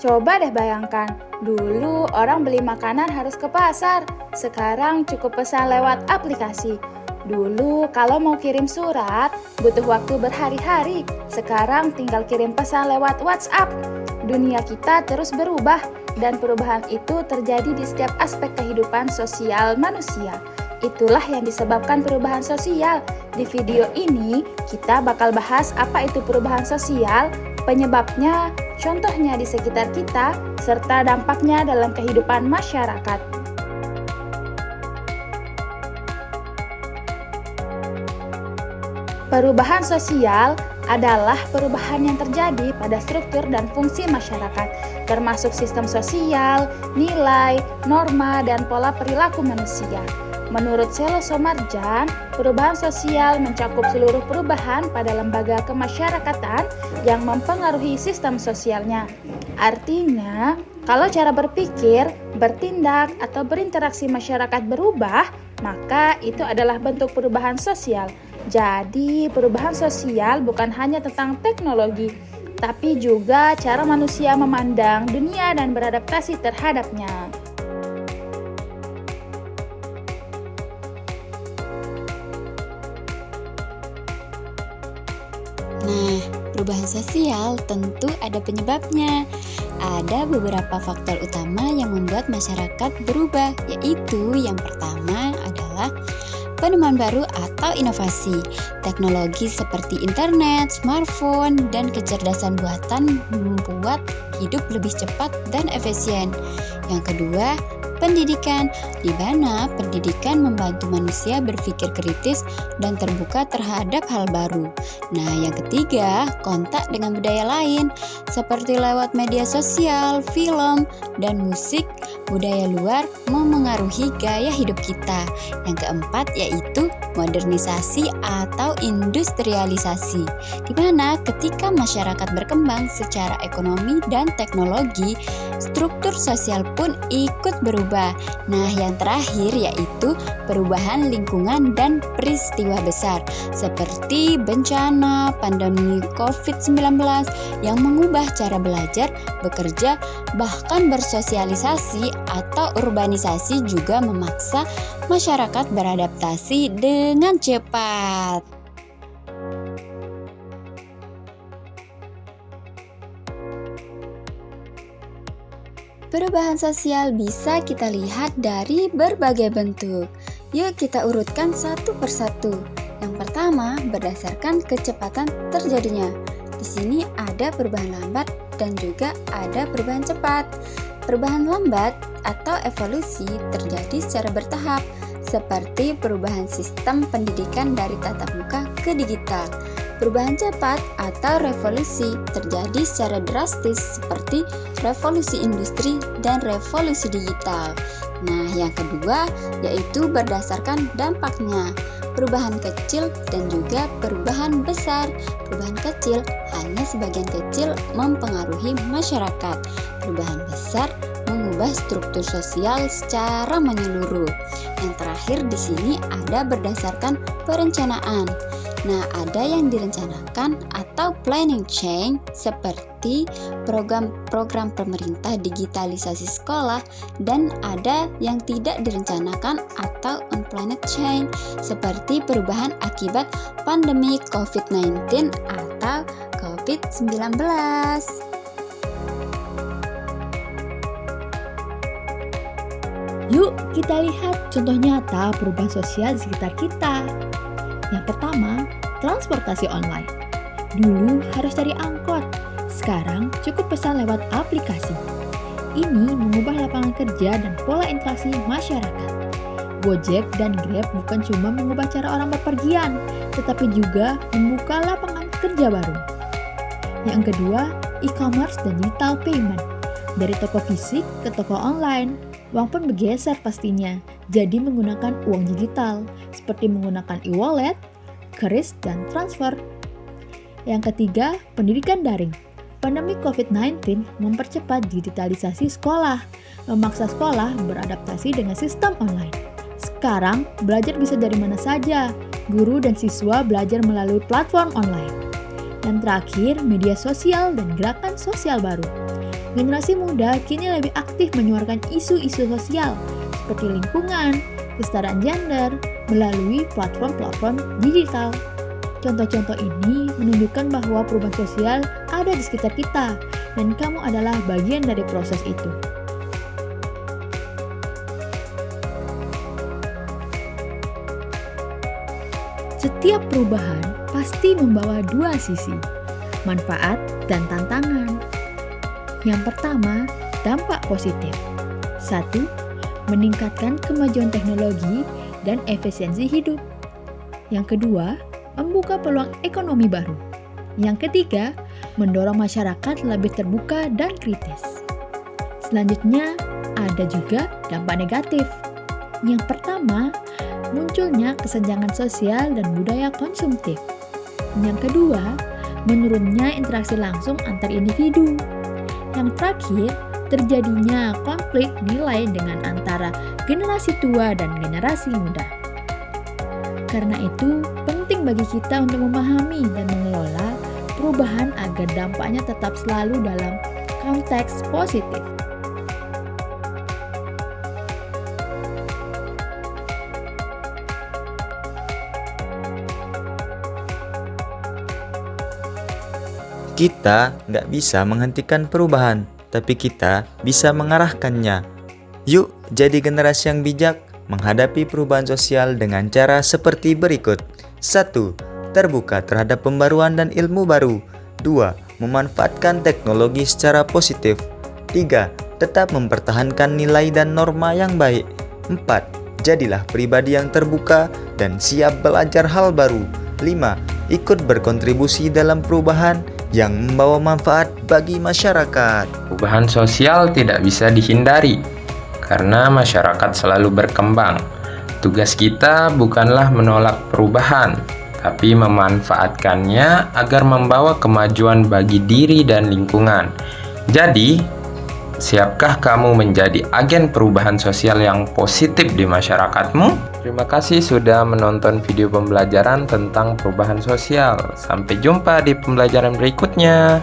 Coba deh bayangkan, dulu orang beli makanan harus ke pasar, sekarang cukup pesan lewat aplikasi. Dulu kalau mau kirim surat, butuh waktu berhari-hari, sekarang tinggal kirim pesan lewat WhatsApp. Dunia kita terus berubah, dan perubahan itu terjadi di setiap aspek kehidupan sosial manusia. Itulah yang disebabkan perubahan sosial. Di video ini, kita bakal bahas apa itu perubahan sosial, penyebabnya, contohnya di sekitar kita, serta dampaknya dalam kehidupan masyarakat. Perubahan sosial adalah perubahan yang terjadi pada struktur dan fungsi masyarakat, termasuk sistem sosial, nilai, norma, dan pola perilaku manusia. Menurut Selo Somarjan, perubahan sosial mencakup seluruh perubahan pada lembaga kemasyarakatan yang mempengaruhi sistem sosialnya. Artinya, kalau cara berpikir, bertindak, atau berinteraksi masyarakat berubah, maka itu adalah bentuk perubahan sosial. Jadi, perubahan sosial bukan hanya tentang teknologi, tapi juga cara manusia memandang dunia dan beradaptasi terhadapnya. Nah, perubahan sosial tentu ada penyebabnya. Ada beberapa faktor utama yang membuat masyarakat berubah, yaitu yang pertama adalah penemuan baru atau inovasi. Teknologi seperti internet, smartphone, dan kecerdasan buatan membuat hidup lebih cepat dan efisien. Yang kedua, pendidikan, di mana pendidikan membantu manusia berpikir kritis dan terbuka terhadap hal baru. Nah, yang ketiga, kontak dengan budaya lain, seperti lewat media sosial, film, dan musik. Budaya luar memengaruhi gaya hidup kita. Yang keempat yaitu modernisasi atau industrialisasi, di mana ketika masyarakat berkembang secara ekonomi dan teknologi, struktur sosial pun ikut berubah. Nah, yang terakhir yaitu perubahan lingkungan dan peristiwa besar, seperti bencana, pandemi COVID-19 yang mengubah cara belajar, bekerja, bahkan bersosialisasi atau urbanisasi juga memaksa masyarakat beradaptasi dengan cepat. Perubahan sosial bisa kita lihat dari berbagai bentuk. Yuk kita urutkan satu persatu. Yang pertama, berdasarkan kecepatan terjadinya. Di sini ada perubahan lambat dan juga ada perubahan cepat. Perubahan lambat atau evolusi terjadi secara bertahap, seperti perubahan sistem pendidikan dari tatap muka ke digital. Perubahan cepat atau revolusi terjadi secara drastis, seperti revolusi industri dan revolusi digital. Nah, yang kedua yaitu berdasarkan dampaknya. Perubahan kecil dan juga perubahan besar. Perubahan kecil hanya sebagian kecil mempengaruhi masyarakat. Perubahan besar mengubah struktur sosial secara menyeluruh. Yang terakhir di sini ada berdasarkan perencanaan. Nah, ada yang direncanakan atau planning change seperti program pemerintah digitalisasi sekolah, dan ada yang tidak direncanakan atau unplanned change seperti perubahan akibat pandemi COVID-19 atau COVID-19. Yuk kita lihat contoh nyata perubahan sosial di sekitar kita. Yang pertama, transportasi online. Dulu harus cari angkot, sekarang cukup pesan lewat aplikasi. Ini mengubah lapangan kerja dan pola interaksi masyarakat. Gojek dan Grab bukan cuma mengubah cara orang berpergian, tetapi juga membuka lapangan kerja baru. Yang kedua, e-commerce dan digital payment. Dari toko fisik ke toko online, uang pun bergeser pastinya, jadi menggunakan uang digital, seperti menggunakan e-wallet, kris, dan transfer. Yang ketiga, pendidikan daring. Pandemi COVID-19 mempercepat digitalisasi sekolah, memaksa sekolah beradaptasi dengan sistem online. Sekarang, belajar bisa dari mana saja. Guru dan siswa belajar melalui platform online. Dan terakhir, media sosial dan gerakan sosial baru. generasi muda kini lebih aktif menyuarakan isu-isu sosial seperti lingkungan, kesetaraan gender melalui platform-platform digital. Contoh-contoh ini menunjukkan bahwa perubahan sosial ada di sekitar kita dan kamu adalah bagian dari proses itu. Setiap perubahan pasti membawa dua sisi, manfaat dan tantangan. Yang pertama, dampak positif. 1. Meningkatkan kemajuan teknologi dan efisiensi hidup. Yang kedua, membuka peluang ekonomi baru. Yang ketiga, mendorong masyarakat lebih terbuka dan kritis. Selanjutnya, ada juga dampak negatif. Yang pertama, munculnya kesenjangan sosial dan budaya konsumtif. Yang kedua, menurunnya interaksi langsung antar individu. Yang terakhir, terjadinya konflik nilai dengan antara generasi tua dan generasi muda. Karena itu, penting bagi kita untuk memahami dan mengelola perubahan agar dampaknya tetap selalu dalam konteks positif. Kita nggak bisa menghentikan perubahan, tapi kita bisa mengarahkannya. Yuk, jadi generasi yang bijak menghadapi perubahan sosial dengan cara seperti berikut. 1. Terbuka terhadap pembaruan dan ilmu baru. 2. Memanfaatkan teknologi secara positif. 3. Tetap mempertahankan nilai dan norma yang baik. 4. Jadilah pribadi yang terbuka dan siap belajar hal baru. 5. Ikut berkontribusi dalam perubahan yang membawa manfaat bagi masyarakat. Perubahan sosial tidak bisa dihindari karena masyarakat selalu berkembang. Tugas kita bukanlah menolak perubahan, tapi memanfaatkannya agar membawa kemajuan bagi diri dan lingkungan. Jadi, siapkah kamu menjadi agen perubahan sosial yang positif di masyarakatmu? Terima kasih sudah menonton video pembelajaran tentang perubahan sosial. Sampai jumpa di pembelajaran berikutnya.